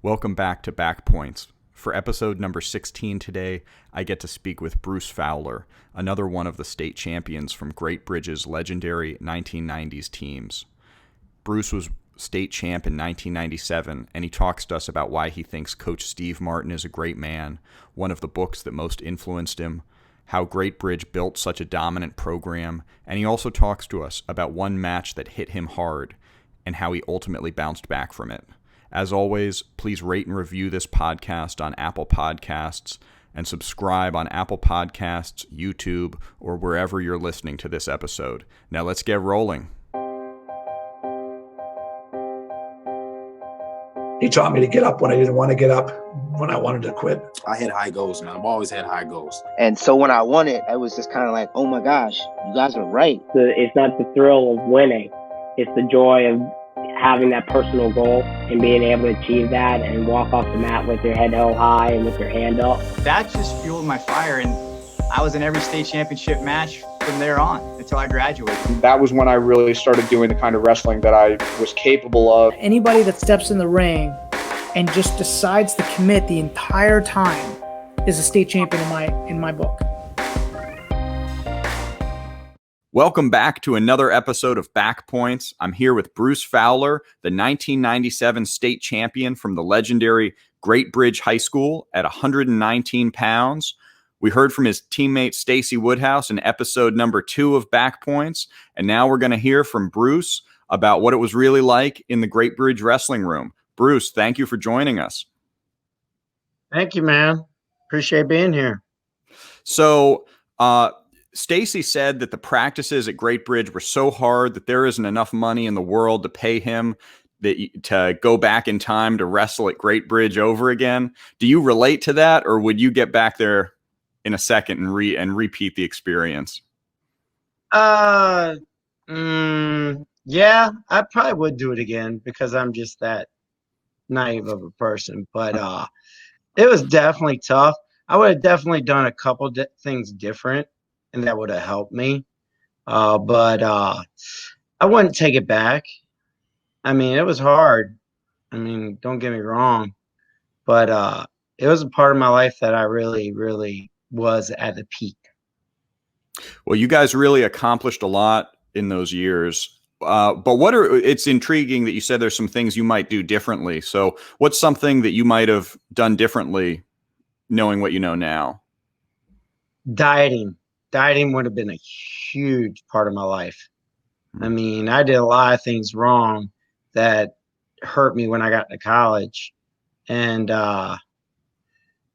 Welcome back to Back Points. For episode number 16 today, I get to speak with Bruce Fowler, another one of the state champions from Great Bridge's legendary 1990s teams. Bruce was state champ in 1997, and he talks to us about why he thinks Coach Steve Martin is a great man, one of the books that most influenced him, how Great Bridge built such a dominant program, and he also talks to us about one match that hit him hard and how he ultimately bounced back from it. As always, please rate and review this podcast on Apple Podcasts and subscribe on Apple Podcasts, YouTube, or wherever you're listening to this episode. Now let's get rolling. He taught me to get up when I didn't want to get up, when I wanted to quit. I had high goals, man. I've always had high goals. And so when I won it, I was just kind of like, oh my gosh, you guys are right. It's not the thrill of winning. It's the joy of having that personal goal and being able to achieve that and walk off the mat with your head held high and with your hand up. That just fueled my fire, and I was in every state championship match from there on until I graduated. That was when I really started doing the kind of wrestling that I was capable of. Anybody that steps in the ring and just decides to commit the entire time is a state champion in my book. Welcome back to another episode of Back Points. I'm here with Bruce Fowler, the 1997 state champion from the legendary Great Bridge High School at 119 pounds. We heard from his teammate Stacy Woodhouse in episode number 2 of Back Points, and now we're going to hear from Bruce about what it was really like in the Great Bridge wrestling room. Bruce, thank you for joining us. Thank you, man. Appreciate being here. So, Stacy said that the practices at Great Bridge were so hard that there isn't enough money in the world to pay him to go back in time to wrestle at Great Bridge over again. Do you relate to that, or would you get back there in a second and repeat the experience? Yeah, I probably would do it again because I'm just that naive of a person. But it was definitely tough. I would have definitely done a couple things different, and that would have helped me. But I wouldn't take it back. I mean, it was hard. I mean, don't get me wrong. But it was a part of my life that I really, really was at the peak. Well, you guys really accomplished a lot in those years. But it's intriguing that you said there's some things you might do differently. So what's something that you might have done differently knowing what you know now? Dieting would have been a huge part of my life. I mean, I did a lot of things wrong that hurt me when I got to college. And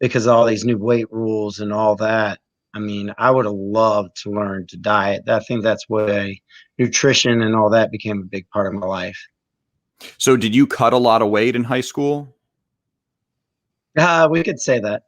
because of all these new weight rules and all that, I mean, I would have loved to learn to diet. I think that's why nutrition and all that became a big part of my life. So did you cut a lot of weight in high school? We could say that.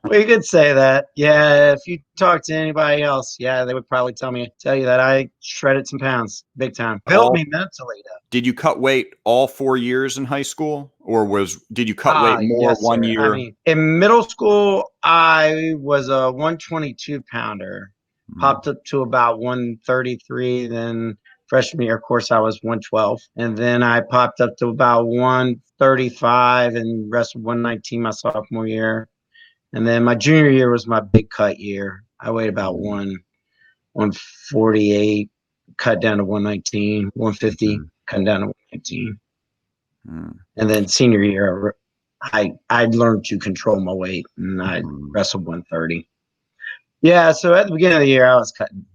We could say that. Yeah, if you talk to anybody else, yeah, they would probably tell you that I shredded some pounds big time. Built me mentally though. Did you cut weight all 4 years in high school, or did you cut weight more yes, one sir. year? I mean, in middle school, I was a 122 pounder, popped up to about 133. Then freshman year, of course, I was 112, and then I popped up to about 135 and wrestled 119 my sophomore year. And then my junior year was my big cut year. I weighed about 148, cut down to 119, 150, cut down to 119. And then senior year, I learned to control my weight, and I wrestled 130. Yeah, so at the beginning of the year, I was cutting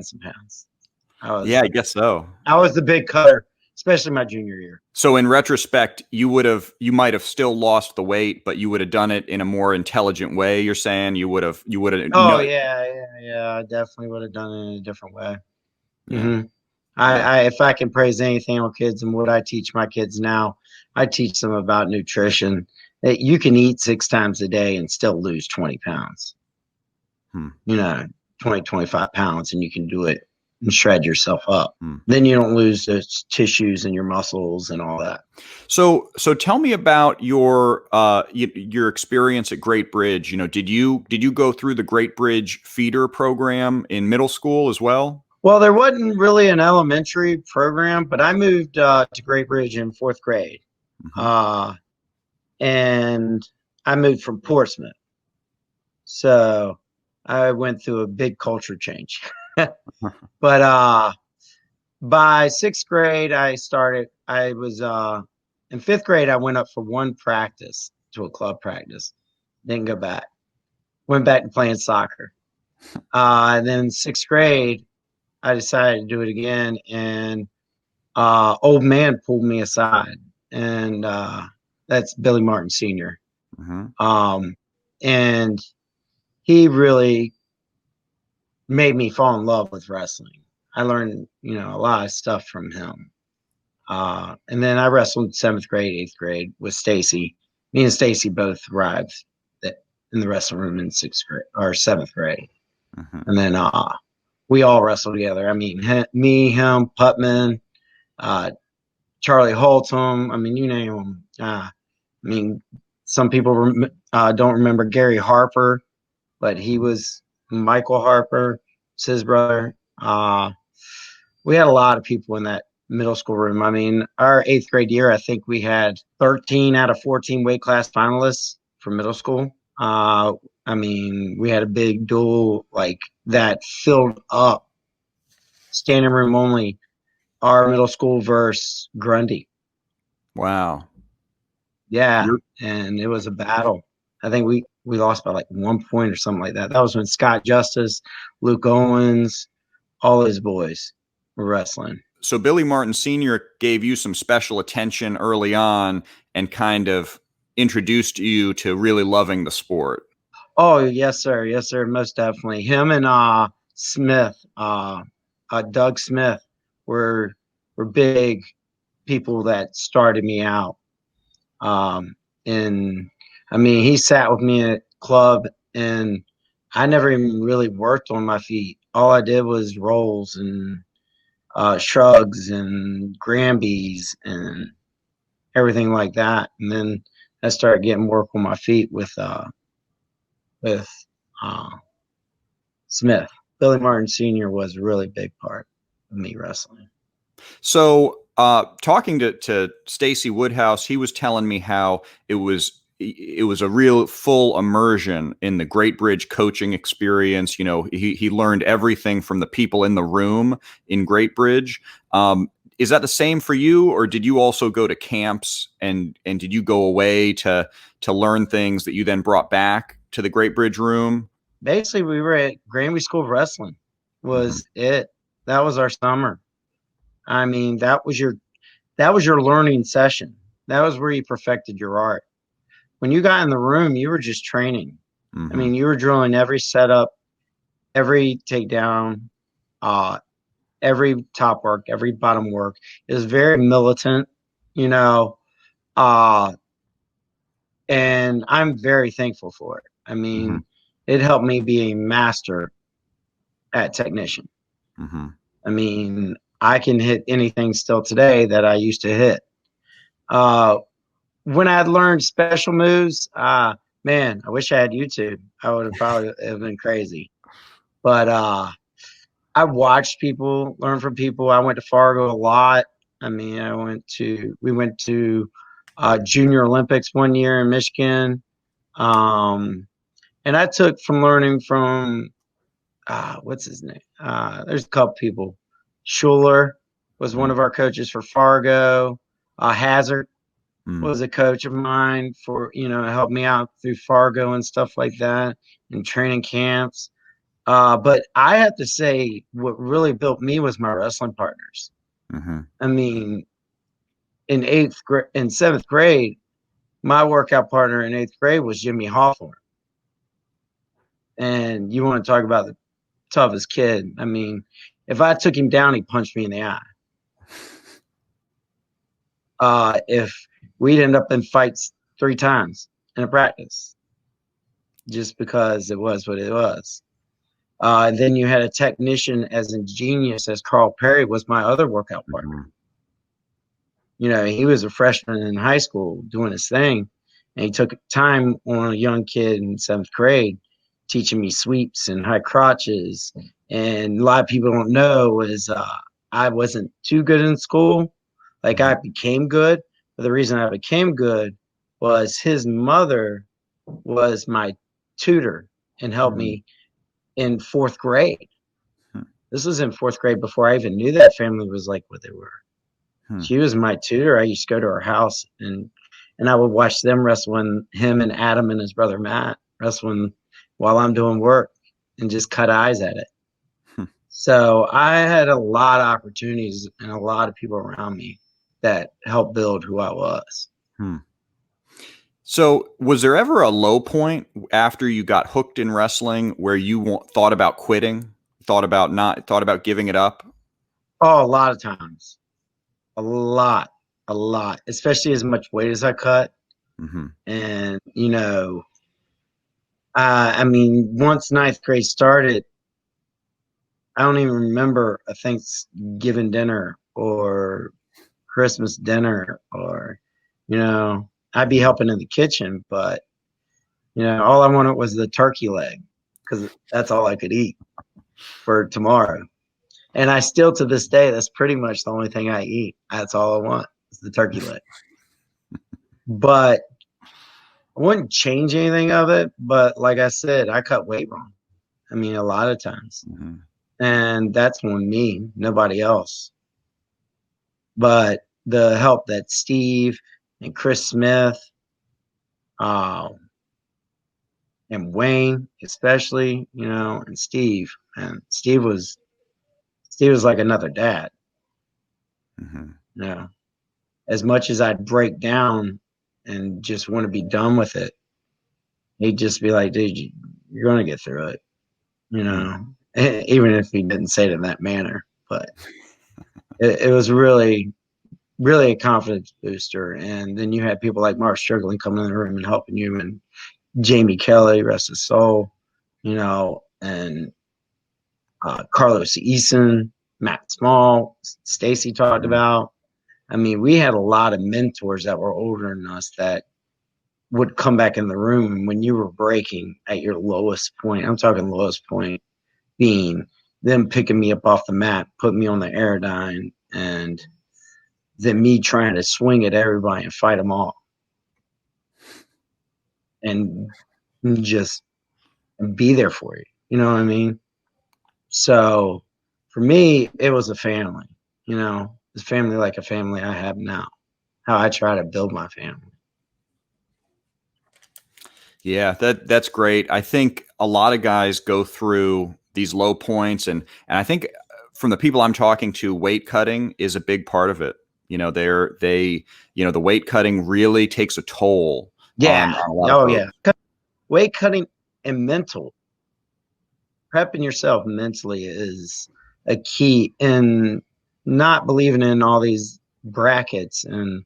some pounds. I guess so. I was the big cutter, especially my junior year. So in retrospect, you might have still lost the weight, but you would have done it in a more intelligent way. You're saying you would have. Oh yeah. I definitely would have done it in a different way. Mm-hmm. If I can praise anything on kids and what I teach my kids now, I teach them about nutrition. That you can eat 6 times a day and still lose 20 pounds. 20, 25 pounds, and you can do it and shred yourself up. Then you don't lose the tissues and your muscles and all that. So tell me about your experience at Great Bridge. Did you go through the Great Bridge feeder program in middle school as well? Well, there wasn't really an elementary program, but I moved to Great Bridge in 4th grade. And I moved from Portsmouth. So I went through a big culture change. But by sixth grade, I was in fifth grade, I went up for one practice to a club practice. Didn't go back. Went back to playing soccer. And then sixth grade, I decided to do it again. And old man pulled me aside. And that's Billy Martin Sr. And he really made me fall in love with wrestling. I learned, a lot of stuff from him. And then I wrestled seventh grade, eighth grade with Stacy. Me and Stacy both arrived in the wrestling room in sixth grade or seventh grade. And then we all wrestled together. I mean, me, him, Putman, Charlie Holtum. I mean, you name them. Some people don't remember Gary Harper, but he was Michael Harper, it's his brother. We had a lot of people in that middle school room. I mean, our eighth grade year, I think we had 13 out of 14 weight class finalists for middle school. We had a big duel like that filled up, standing room only, our middle school versus Grundy. Wow. Yeah, and it was a battle. I think we lost by like 1 point or something like that. That was when Scott Justice, Luke Owens, all those boys were wrestling. So Billy Martin Sr. gave you some special attention early on and kind of introduced you to really loving the sport. Oh, yes, sir. Yes, sir. Most definitely. Him and Smith, Doug Smith were big people that started me out. He sat with me at club, and I never even really worked on my feet. All I did was rolls and shrugs and Granbys and everything like that. And then I started getting work on my feet with Smith. Billy Martin Sr. was a really big part of me wrestling. So talking to Stacy Woodhouse, he was telling me how it was a real full immersion in the Great Bridge coaching experience. He learned everything from the people in the room in Great Bridge. Is that the same for you, or did you also go to camps and did you go away to learn things that you then brought back to the Great Bridge room? Basically, we were at Granby School of Wrestling. Was it? That was our summer. I mean, that was your learning session. That was where you perfected your art. When you got in the room, you were just training. I mean, you were drilling every setup, every takedown, every top work, every bottom work. It was very militant, and I'm very thankful for it. I mean, it helped me be a master at technician. I mean, I can hit anything still today that I used to hit. When I had learned special moves, man, I wish I had YouTube. I would have probably have been crazy. But I watched people, learn from people. I went to Fargo a lot. I mean, we went to Junior Olympics one year in Michigan. And I took from learning from, what's his name? There's a couple people. Schuler was one of our coaches for Fargo. Hazard was a coach of mine for, helped me out through Fargo and stuff like that in training camps. But I have to say what really built me was my wrestling partners. I mean, in seventh grade, my workout partner in eighth grade was Jimmy Hawthorne. And you want to talk about the toughest kid. I mean, if I took him down, he punched me in the eye. If we'd end up in fights 3 times in a practice, just because it was what it was. Then you had a technician as ingenious as Carl Perry was my other workout partner. He was a freshman in high school doing his thing, and he took time on a young kid in 7th grade, teaching me sweeps and high crotches. And a lot of people don't know is I wasn't too good in school. Like I became good, But the reason I became good was his mother was my tutor and helped me in 4th grade. This was in 4th grade before I even knew that family was like what they were. She was my tutor. I used to go to her house and I would watch them wrestling, him and Adam and his brother Matt wrestling while I'm doing work and just cut eyes at it. So I had a lot of opportunities and a lot of people around me that helped build who I was. So was there ever a low point after you got hooked in wrestling where you thought about quitting, thought about giving it up? Oh, a lot of times. A lot, especially as much weight as I cut. And, you know, I mean, once 9th grade started, I don't even remember a Thanksgiving dinner or Christmas dinner or, you know, I'd be helping in the kitchen, but, you know, all I wanted was the turkey leg because that's all I could eat for tomorrow. And I still, to this day, that's pretty much the only thing I eat. That's all I want is the turkey leg. But I wouldn't change anything of it. But like I said, I cut weight wrong. I mean, a lot of times. And that's on me, nobody else. But the help that Steve and Chris Smith and Wayne, especially, you know, and Steve. And Steve was like another dad. You know, as much as I'd break down and just want to be done with it, he'd just be like, dude, you're going to get through it, you know, even if he didn't say it in that manner. But it was really, really a confidence booster. And then you had people like Mark Strickland coming in the room and helping you, and Jamie Kelly, rest his soul, you know, and Carlos Eason, Matt Small, Stacy talked about. I mean, we had a lot of mentors that were older than us that would come back in the room when you were breaking at your lowest point. I'm talking lowest point being them picking me up off the mat, putting me on the aerodyne, and then me trying to swing at everybody and fight them all. And just be there for you. You know what I mean? So for me, it was a family, you know, it's family like a family I have now, how I try to build my family. Yeah, that's great. I think a lot of guys go through these low points, and I think from the people I'm talking to, weight cutting is a big part of it. You know, the weight cutting really takes a toll. Yeah. On a lot of folks. Yeah. Weight cutting and mental prepping yourself mentally is a key in not believing in all these brackets. And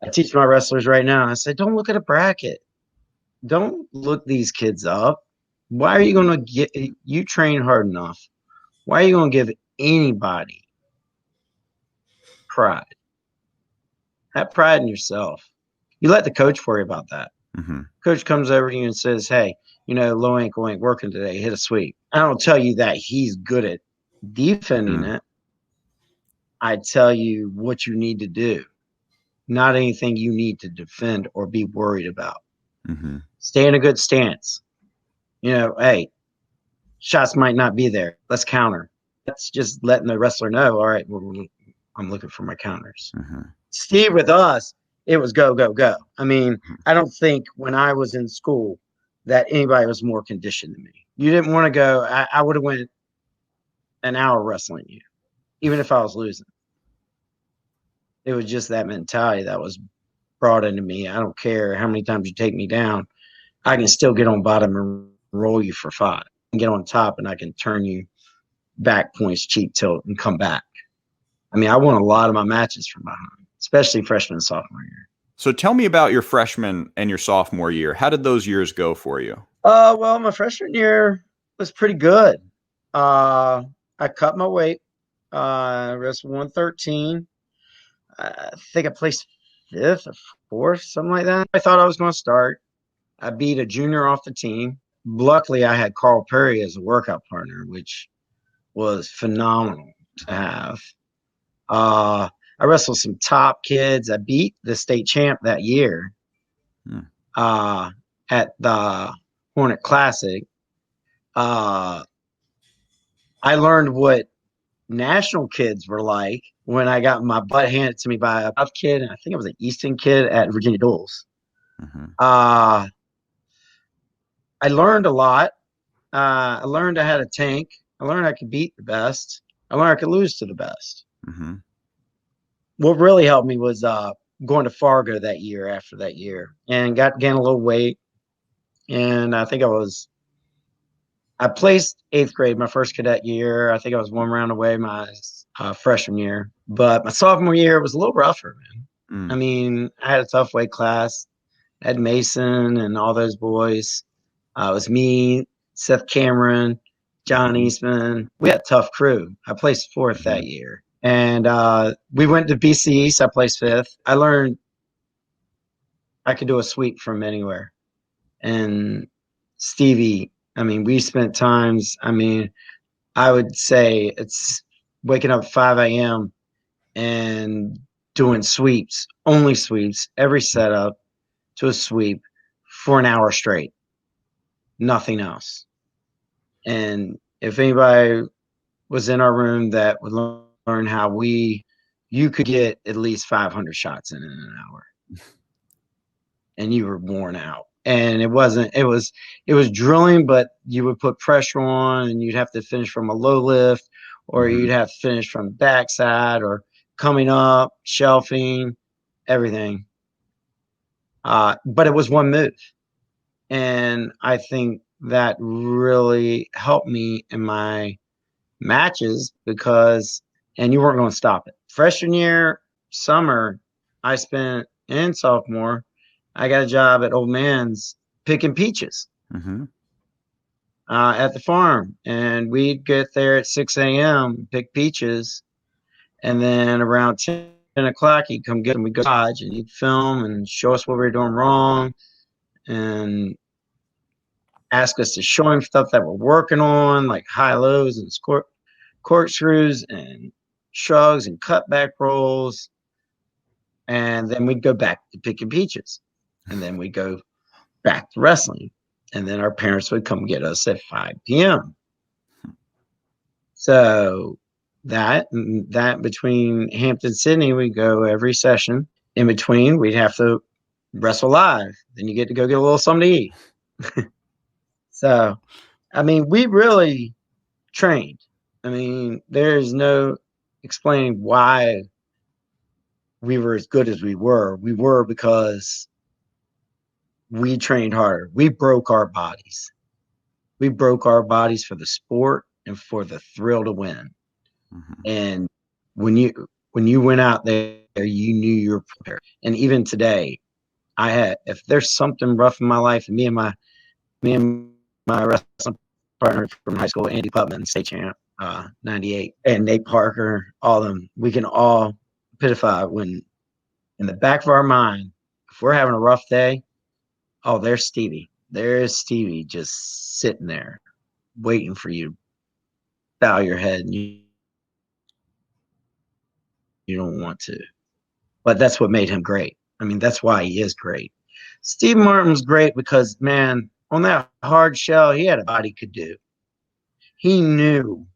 I teach my wrestlers right now. I say, don't look at a bracket. Don't look these kids up. Why are you going to you train hard enough? Why are you going to give anybody pride? Have pride in yourself. You let the coach worry about that. Coach comes over to you and says, hey, you know, low ankle ain't working today. Hit a sweep. I don't tell you that he's good at defending it. I tell you what you need to do, not anything you need to defend or be worried about. Stay in a good stance. You know, hey, shots might not be there. Let's counter. That's just letting the wrestler know, all right, I'm looking for my counters. Steve, with us, it was go, go, go. I mean, I don't think when I was in school that anybody was more conditioned than me. You didn't want to go. I would have went an hour wrestling you, even if I was losing. It was just that mentality that was brought into me. I don't care how many times you take me down. I can still get on bottom and roll you for 5 and get on top, and I can turn you back points, cheap tilt, and come back. I mean, I won a lot of my matches from behind, especially freshman and sophomore year. So tell me about your freshman and your sophomore year. How did those years go for you? Well, my freshman year was pretty good. I cut my weight. I wrestled 113. I think I placed 5th or 4th, something like that. I thought I was going to start. I beat a junior off the team. Luckily, I had Carl Perry as a workout partner, which was phenomenal to have. I wrestled some top kids. I beat the state champ that year at the Hornet Classic. I learned what national kids were like when I got my butt handed to me by a tough kid, and I think it was an Easton kid at Virginia Dulles. I learned a lot. I learned I had a tank. I learned I could beat the best. I learned I could lose to the best. What really helped me was going to Fargo that year after that year, and got to gain a little weight. And I think I placed 8th grade my first cadet year. I think I was 1 round away my freshman year. But my sophomore year was a little rougher, man. I mean, I had a tough weight class. I had Mason and all those boys. It was me, Seth Cameron, John Eastman. We had a tough crew. I placed 4th that year. And we went to BC East. I placed 5th. I learned I could do a sweep from anywhere. And Stevie, I mean, we spent times, I mean, I would say it's waking up at 5 a.m. and doing sweeps, only sweeps, every setup to a sweep for an hour straight, nothing else. And if anybody was in our room that would learn how you could get at least 500 shots in an hour and you were worn out. And it was drilling, but you would put pressure on and you'd have to finish from a low lift, or you'd have to finish from backside or coming up, shelving, everything. But it was one move. And I think that really helped me in my matches because, and you weren't going to stop it. Freshman year, summer, I spent in sophomore, I got a job at Old Man's picking peaches at the farm. And we'd get there at 6 a.m., pick peaches. And then around 10 o'clock, he'd come get them. We'd go to Dodge and he'd film and show us what we were doing wrong and ask us to show him stuff that we're working on, like high-lows and corkscrews and shrugs and cutback rolls. And then we'd go back to picking peaches. And then we'd go back to wrestling. And then our parents would come get us at 5 p.m. So that between Hampton, Sydney, we'd go every session. In between, we'd have to wrestle live. Then you get to go get a little something to eat. So, I mean, we really trained. I mean, there's no explaining why we were as good as we were. We were because we trained harder. We broke our bodies. We broke our bodies for the sport and for the thrill to win. And when you went out there, you knew you were prepared. And even today, if there's something rough in my life, and me and my wrestling partner from high school, Andy Putman, state champ, 98, and Nate Parker, all of them, we can all pitify when in the back of our mind, if we're having a rough day, oh, there's Stevie. There's Stevie just sitting there waiting for you to bow your head and you don't want to. But that's what made him great. I mean, that's why he is great. Steve Martin was great because, man, on that hard shell, he had a body could do. He knew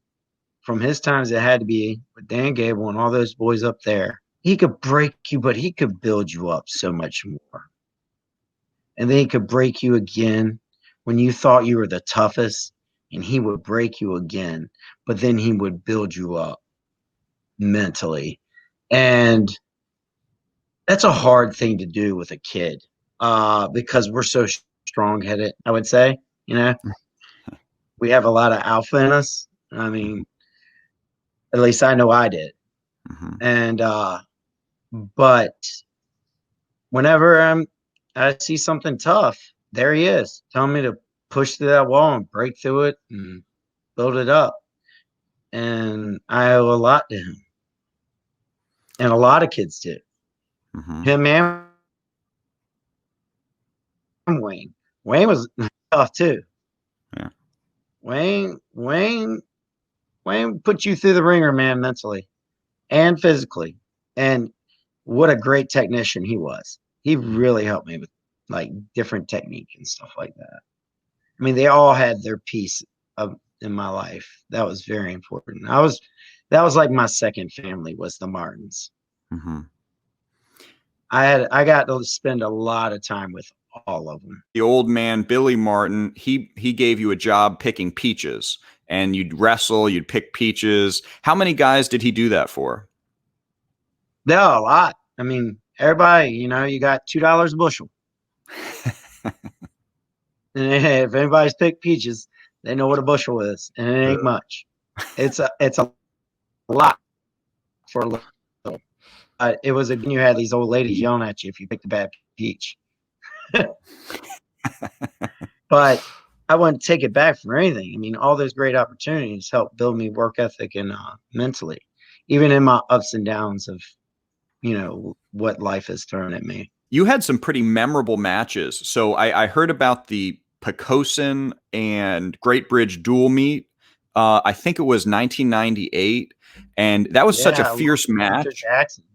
from his times it had to be with Dan Gable and all those boys up there. He could break you, but he could build you up so much more. And then he could break you again when you thought you were the toughest, and he would break you again, but then he would build you up mentally. And that's a hard thing to do with a kid because we're so strong-headed, I would say. You know, we have a lot of alpha in us. I mean, at least I know I did. And but whenever I see something tough, there he is telling me to push through that wall and break through it and build it up. And I owe a lot to him. And a lot of kids do. Him and Wayne. Wayne was tough too. Yeah. Wayne put you through the ringer, man, mentally and physically. And what a great technician he was. He really helped me with like different technique and stuff like that. I mean, they all had their piece of in my life. That was very important. That was like my second family was the Martins. Mm-hmm. I got to spend a lot of time with all of them. The old man, Billy Martin, he gave you a job picking peaches, and you'd wrestle, you'd pick peaches. How many guys did he do that for? No, a lot. I mean, everybody, you know, you got $2 a bushel. And if anybody's picked peaches, they know what a bushel is, and it ain't much. It's a lot for a little. It was you had these old ladies yelling at you if you picked a bad peach. But I wouldn't take it back for anything. I mean, all those great opportunities helped build me work ethic and mentally, even in my ups and downs of, you know, what life has thrown at me. You had some pretty memorable matches. So I heard about the Pocosin and Great Bridge dual meet. I think it was 1998, and that was such a fierce match. Victor Jackson.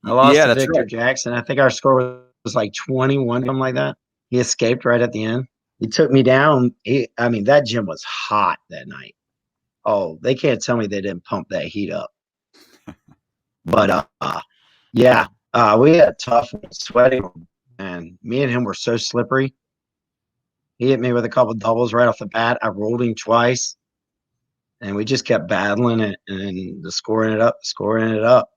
I lost to Victor Jackson. I think our score was like 21, something like that. He escaped right at the end. He took me down. I mean, that gym was hot that night. Oh, they can't tell me they didn't pump that heat up. But yeah, we had tough sweating, and me and him were so slippery. He hit me with a couple doubles right off the bat. I rolled him twice, and we just kept battling it, and the score ended up.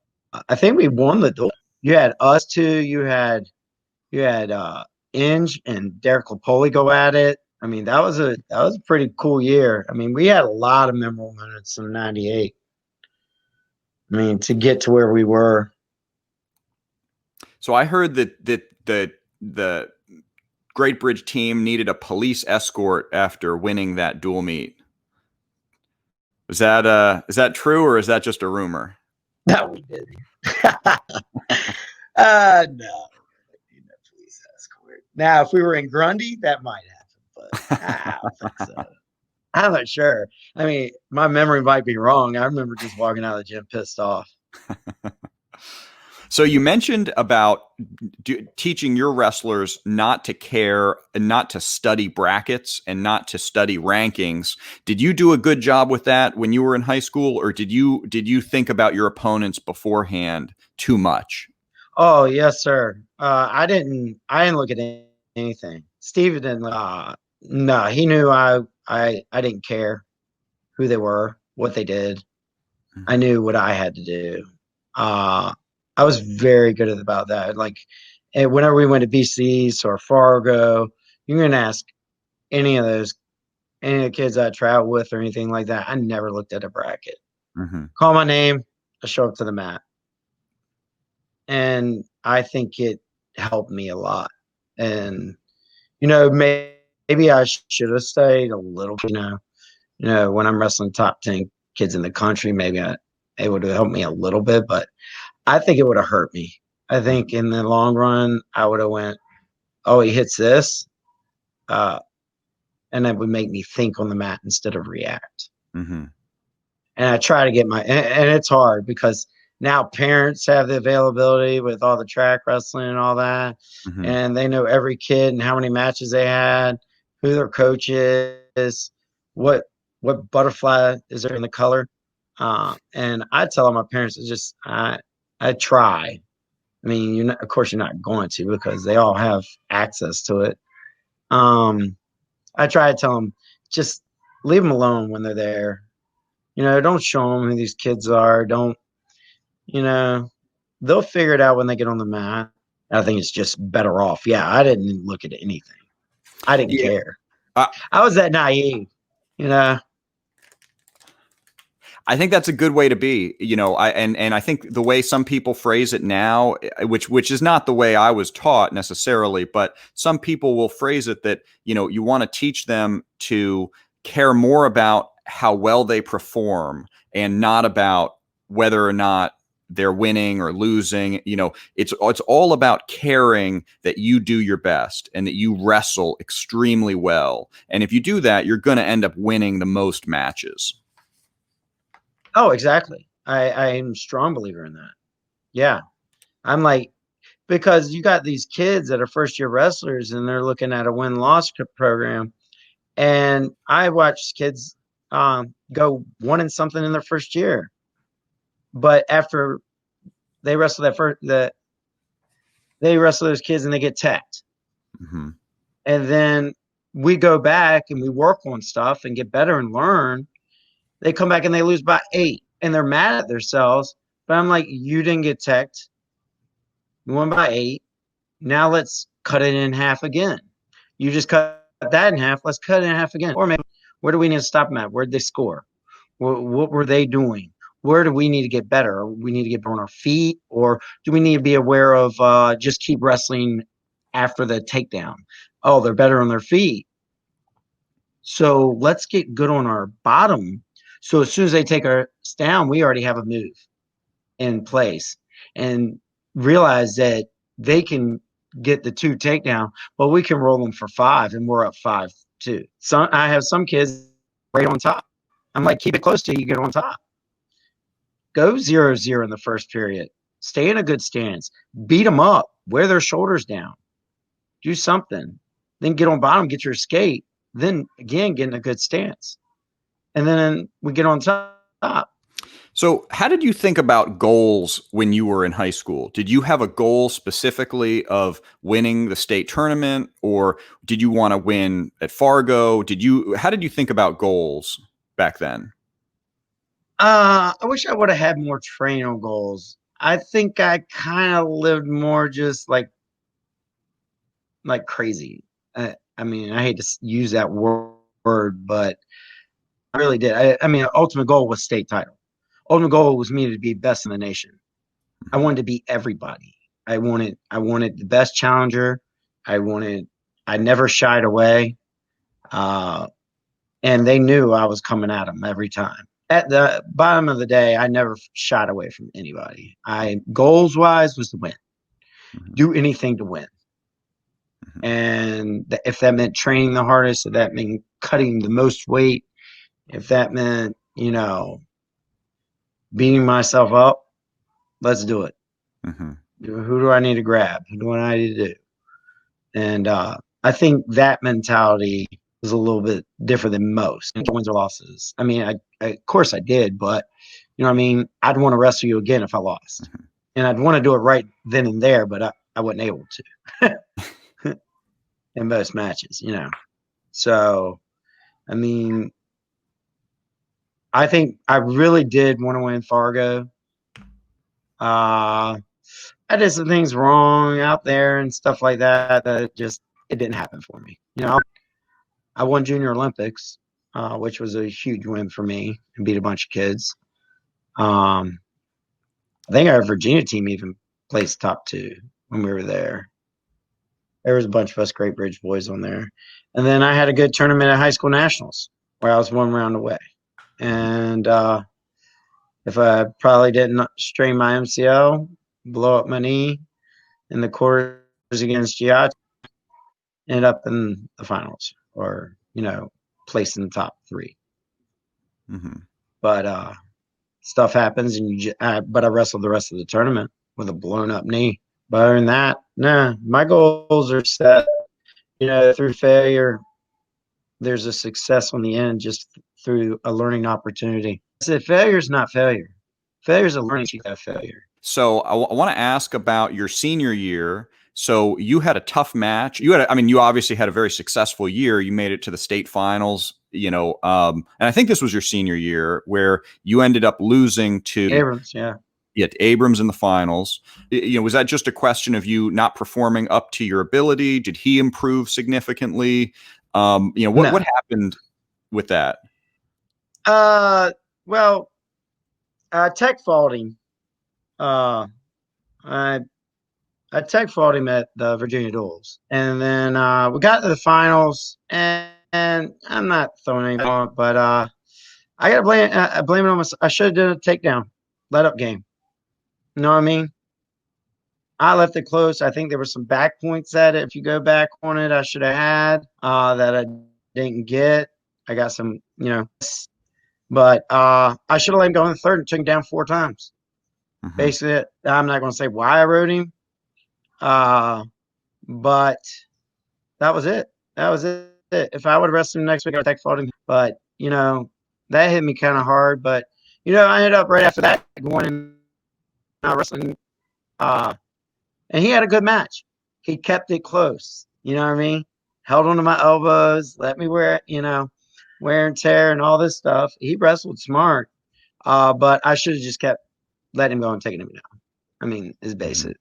I think we won the duel. You had us two. You had Inge and Derek Lapoli go at it. I mean, that was a pretty cool year. I mean, we had a lot of memorable moments in '98. I mean, to get to where we were. So I heard that the Great Bridge team needed a police escort after winning that dual meet. Is that true, or is that just a rumor? No, we didn't. No. Police escort. Now, if we were in Grundy, that might happen, but I don't think so. I'm not sure. I mean, my memory might be wrong. I remember just walking out of the gym pissed off. So you mentioned about teaching your wrestlers not to care and not to study brackets and not to study rankings. Did you do a good job with that when you were in high school, or did you think about your opponents beforehand too much? Oh, yes, sir. I didn't look at anything. Steve didn't. No, he knew I didn't care who they were, what they did. I knew what I had to do. I was very good about that. Like, whenever we went to BC's or Fargo, you can ask any of the kids I traveled with or anything like that. I never looked at a bracket. Mm-hmm. Call my name, I show up to the mat. And I think it helped me a lot. And, you know, maybe I should have stayed a little, you know, when I'm wrestling top 10 kids in the country, maybe it would have helped me a little bit, but I think it would have hurt me. I think in the long run, I would have went, oh, he hits this. And that would make me think on the mat instead of react. Mm-hmm. And I try to get and it's hard because now parents have the availability with all the track wrestling and all that. Mm-hmm. And they know every kid and how many matches they had, who their coach is, what butterfly is there in the color. And I tell my parents, it's just, I try. I mean, of course you're not going to because they all have access to it. I try to tell them, just leave them alone when they're there. You know, don't show them who these kids are. Don't, you know, they'll figure it out when they get on the mat. I think it's just better off. Yeah, I didn't look at anything. I didn't care. I was that naive, you know. I think that's a good way to be, you know, and I think the way some people phrase it now, which is not the way I was taught necessarily, but some people will phrase it that, you know, you want to teach them to care more about how well they perform and not about whether or not they're winning or losing. You know, it's all about caring that you do your best and that you wrestle extremely well. And if you do that, you're going to end up winning the most matches. Oh, exactly. I am a strong believer in that. Yeah. I'm like, because you got these kids that are first year wrestlers and they're looking at a win-loss program. And I watched kids go 1 and something in their first year. But after they wrestle they wrestle those kids and they get teched. Mm-hmm. And then we go back and we work on stuff and get better and learn. They come back and they lose by 8 and they're mad at themselves. But I'm like, you didn't get teched. You won by 8. Now let's cut it in half again. You just cut that in half. Let's cut it in half again. Or maybe where do we need to stop them at? Where did they score? What were they doing? Where do we need to get better? We need to get on our feet, or do we need to be aware of just keep wrestling after the takedown? Oh, they're better on their feet. So let's get good on our bottom. So as soon as they take us down, we already have a move in place and realize that they can get the 2 takedown, but we can roll them for 5 and we're up 5-2. So I have some kids right on top. I'm like, keep it close till you get on top. Go 0-0 in the first period. Stay in a good stance. Beat them up. Wear their shoulders down. Do something. Then get on bottom, get your escape. Then again, get in a good stance. And then we get on top. So how did you think about goals when you were in high school? Did you have a goal specifically of winning the state tournament, or did you want to win at Fargo? How did you think about goals back then? I wish I would have had more training goals. I think I kind of lived more just like crazy. I mean, I hate to use that word, but I really did. I mean, ultimate goal was state title. Ultimate goal was me to be best in the nation. I wanted to beat everybody. I wanted the best challenger. I never shied away. And they knew I was coming at them every time. At the bottom of the day, I never shied away from anybody. Goals wise was to win. Do anything to win. And if that meant training the hardest, if that meant cutting the most weight, if that meant, beating myself up, let's do it. Mm-hmm. Who do I need to grab? Who do I need to do? And I think that mentality was a little bit different than most. Wins or losses. I mean, of course I did, but you know what I mean? I'd want to wrestle you again if I lost. Mm-hmm. And I'd want to do it right then and there, but I wasn't able to in most matches, So, I mean, I think I really did want to win Fargo. I did some things wrong out there and stuff like that it didn't happen for me. I won Junior Olympics, which was a huge win for me, and beat a bunch of kids. I think our Virginia team even placed top 2 when we were there. There was a bunch of us Great Bridge boys on there. And then I had a good tournament at high school nationals where I was 1 round away. And if I probably didn't strain my MCL, blow up my knee in the quarters against Giat, ended up in the finals or, placed in the top 3. Mm-hmm. But stuff happens, and but I wrestled the rest of the tournament with a blown up knee. But other than that, nah, my goals are set. Through failure, there's a success on the end just through a learning opportunity. I said failure is not failure. Failure is a learning failure. So I want to ask about your senior year. So you had a tough match. You obviously had a very successful year. You made it to the state finals, and I think this was your senior year where you ended up losing to Abrams, yeah. Yeah, Abrams in the finals. Was that just a question of you not performing up to your ability? Did he improve significantly? What happened with that? Well, tech faulted him. I tech faulted him at the Virginia Duels, and then we got to the finals, and I'm not throwing anything on it, but I got to blame it on myself. I should have done a takedown, let up game. You know what I mean? I left it close. I think there were some back points at it. If you go back on it, I should have had that I didn't get. I got some, but I should have let him go in the third and took him down 4 times. Basically, I'm not going to say why I wrote him, but that was it. That was it. If I would have wrestled him next week, I would have fought him. But, that hit me kind of hard. But, I ended up right after that going and wrestling. And he had a good match. He kept it close. You know what I mean? Held onto my elbows, let me wear and tear and all this stuff. He wrestled smart. But I should have just kept letting him go and taking him down. I mean, it's basic.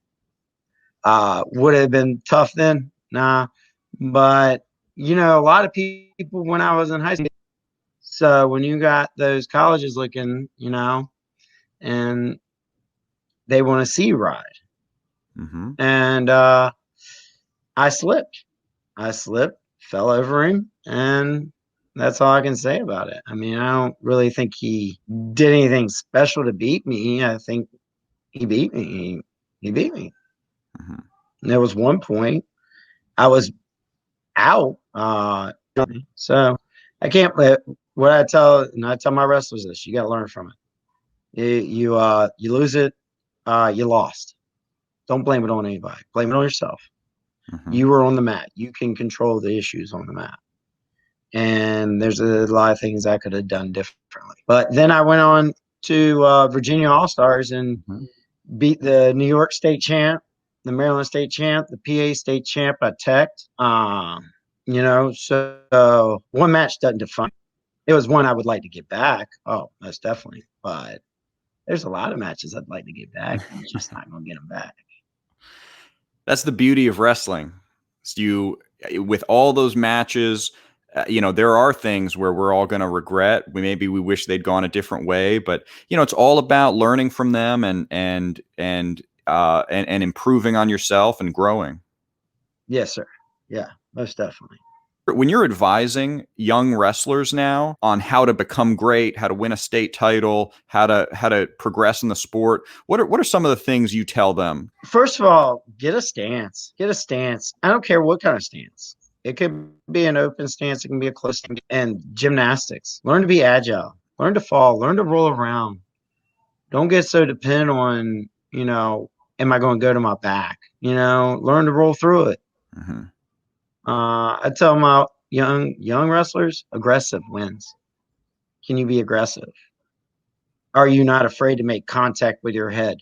Would it have been tough then? Nah. But, a lot of people when I was in high school, so when you got those colleges looking, and they want to see you ride. And I slipped, fell over him, and that's all I can say about it. I mean, I don't really think he did anything special to beat me. I think he beat me. He beat me. And there was one point I was out. So I can't let what I tell my wrestlers this: you got to learn from it. You lose it, you lost. Don't blame it on anybody. Blame it on yourself. You were on the mat. You can control the issues on the mat. And there's a lot of things I could have done differently. But then I went on to Virginia All-Stars and beat the New York state champ, the Maryland state champ, the PA state champ. I teched. So one match doesn't define. It was one I would like to get back. Oh, most definitely. But there's a lot of matches I'd like to get back. I'm just not going to get them back. That's the beauty of wrestling. With all those matches, there are things where we're all going to regret. We wish they'd gone a different way, but it's all about learning from them and improving on yourself and growing. Yes, sir. Yeah, most definitely. When you're advising young wrestlers now on how to become great, how to win a state title, how to progress in the sport, what are some of the things you tell them? First of all, get a stance. I don't care what kind of stance. It could be an open stance. It can be a close stance. And gymnastics. Learn to be agile. Learn to fall. Learn to roll around. Don't get so dependent on, am I going to go to my back? Learn to roll through it. I tell my young wrestlers, aggressive wins. Can you be aggressive? Are you not afraid to make contact with your head?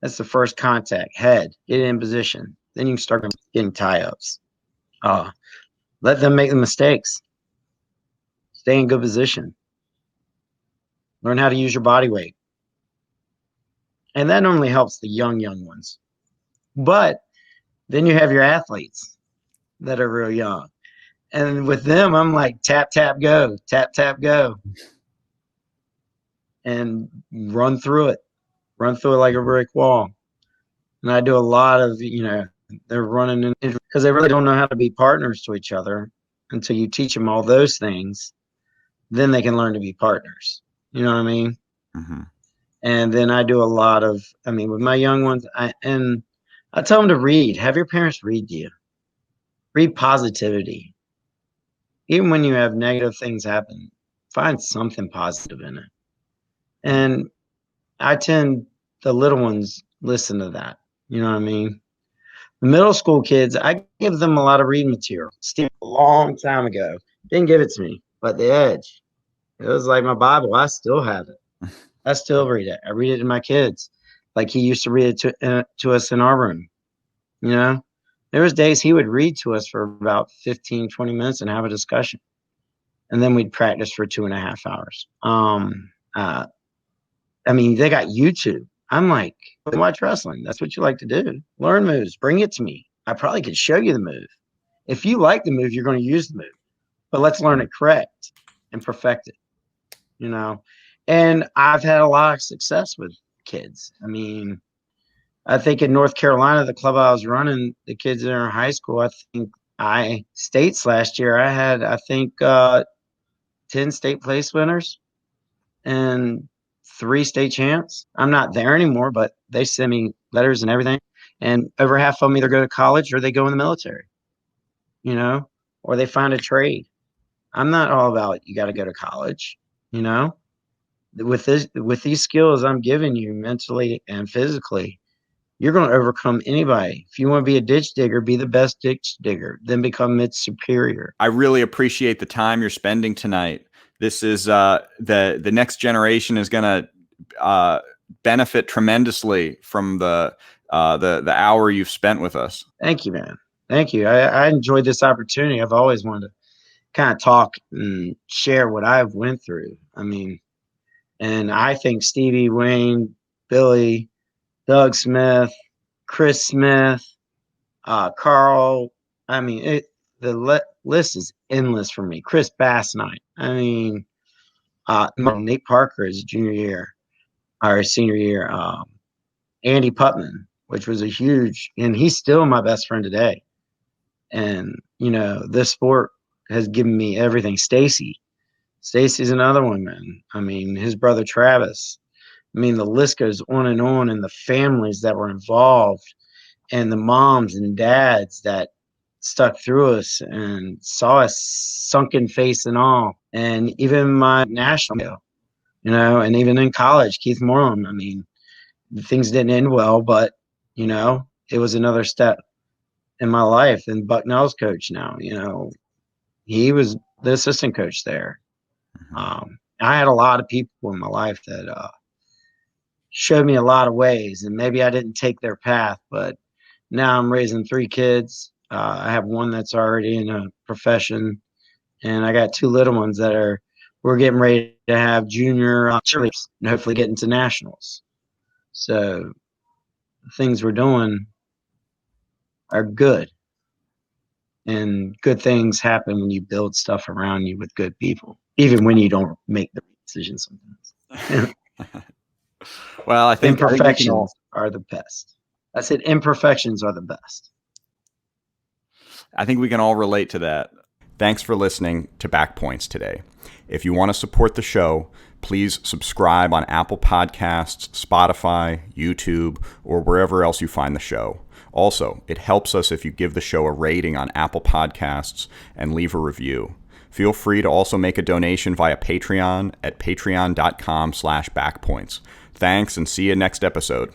That's the first contact. Head. Get it in position. Then you can start getting tie-ups. Let them make the mistakes. Stay in good position. Learn how to use your body weight. And that only helps the young ones. But then you have your athletes that are real young. And with them, I'm like, tap, tap, go. Tap, tap, go. And run through it. Run through it like a brick wall. And I do a lot of, they're running in because they really don't know how to be partners to each other until you teach them all those things. Then they can learn to be partners. You know what I mean? And then I do a lot of, with my young ones, I tell them to read. Have your parents read to you. Read positivity. Even when you have negative things happen, find something positive in it. And I tend, the little ones, listen to that. You know what I mean? The middle school kids, I give them a lot of reading material. Steve, a long time ago, didn't give it to me, but The Edge. It was like my Bible. I still have it. I still read it. I read it to my kids. Like he used to read it to us in our room. There was days he would read to us for about 15, 20 minutes and have a discussion. And then we'd practice for 2.5 hours. They got YouTube. I'm like, watch wrestling. That's what you like to do. Learn moves. Bring it to me. I probably could show you the move. If you like the move, you're going to use the move. But let's learn it correct and perfect it. And I've had a lot of success with kids. I think in North Carolina, the club I was running, the kids that are in high school, I think states last year, I had, 10 state place winners and 3 state champs. I'm not there anymore, but they send me letters and everything. And over half of them either go to college or they go in the military, or they find a trade. I'm not all about you got to go to college, with these skills I'm giving you mentally and physically, you're going to overcome anybody. If you want to be a ditch digger, be the best ditch digger, then become its superior. I really appreciate the time you're spending tonight. This is the next generation is going to benefit tremendously from the hour you've spent with us. Thank you, man. Thank you. I enjoyed this opportunity. I've always wanted to kind of talk and share what I've went through. I mean, and I think Stevie, Wayne, Billy, Doug Smith, Chris Smith, Carl. I mean, the list is endless for me. Chris Bassnight. I mean, Nate Parker is junior year, or senior year. Andy Putman, which was a huge, and he's still my best friend today. And this sport has given me everything. Stacy's another one, man. I mean, his brother Travis. I mean, the list goes on, and the families that were involved, and the moms and dads that stuck through us and saw us sunken face and all. And even my national, and even in college, Keith Moreland. I mean, things didn't end well, but it was another step in my life. And Bucknell's coach now, he was the assistant coach there. I had a lot of people in my life that showed me a lot of ways, and maybe I didn't take their path, but now I'm raising 3 kids. I have one that's already in a profession, and I got 2 little ones that we're getting ready to have junior cheerleaders and hopefully get into nationals. So the things we're doing are good, and good things happen when you build stuff around you with good people, even when you don't make the decisions sometimes. Well, I think imperfections are the best. I said imperfections are the best. I think we can all relate to that. Thanks for listening to Backpoints today. If you want to support the show, please subscribe on Apple Podcasts, Spotify, YouTube, or wherever else you find the show. Also, it helps us if you give the show a rating on Apple Podcasts and leave a review. Feel free to also make a donation via Patreon at patreon.com/backpoints. Thanks, and see you next episode.